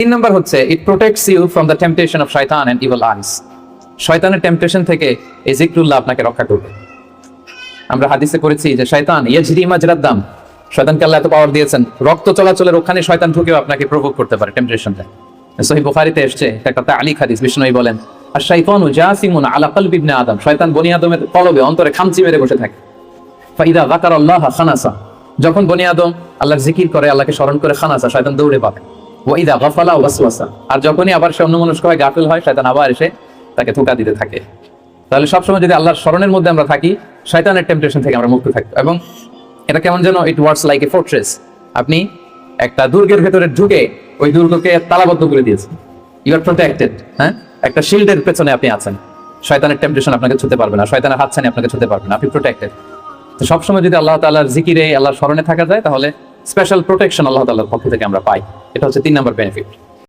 তিন নাম্বার হচ্ছে it protects you from the temptation of শয়তান এন্ড ইভিল আইস। শয়তানের টেম্পটেশন থেকে এই যিকরুল্লাহ আপনাকে রক্ষা করবে। আমরা হাদিসে পড়েছি যে শয়তান ইয়াজরি মাজরাদ দাম, শয়তানকে আল্লাহ এত পাওয়ার দিয়েছেন, রক্ত চলাচলের ওখানে শয়তান ঢুকেও আপনাকে প্রভোগ করতে পারে, টেম্পটেশনটা। সহিহ বুখারীতে এসেছে একটা তাআলিক হাদিস, বিষ্ণুই বলেন আশ-শাইতানু জাসিমুন আলা কলবি ইবনে আদম, শয়তান বনি আদমের কলবে অন্তরে খামচি মেরে বসে থাকে। ফাইদা যাকারাল্লাহ খানাসা, যখন বনি আদম আল্লাহর জিকির করে, আল্লাহকে স্মরণ করে, খানাসা শয়তান দৌড়ে পাবে। ওয়া ইদা গাফালা ওয়াসওয়াসা, আর যখনই আবার সে অন্যমনস্ক হয়, গাফিল হয়, শয়তান আবার এসে তাকে ধোঁকা দিতে থাকে। তাহলে সবসময় যদি আল্লাহর স্মরণের মধ্যে আমরা থাকি, শয়তানের টেম্পটেশন থেকে আমরা মুক্ত থাকবো। এবং এটা কেমন যেন it works like a fortress, আপনি একটা দুর্গের ভেতরে ঢুকে ওই দুর্গকে তালাবদ্ধ করে দিয়েছেন, ইউ আর প্রোটেক্টেড। হ্যাঁ, একটা শিল্ডের পেছনে আপনি আছেন, শয়তানের টেম্পটেশন আপনাকে ছুঁতে পারবে না, শয়তানের হাতছানি আপনাকে ছুঁতে পারবে না, আপনি প্রোটেক্টেড। তো সবসময় যদি আল্লাহ তাআলার জিকিরে, আল্লাহর স্মরণে থাকা যায়, তাহলে স্পেশাল প্রোটেকশন আল্লাহ তাআলার পক্ষ থেকে আমরা পাই। এটা হচ্ছে 3 নম্বর বেনিফিট।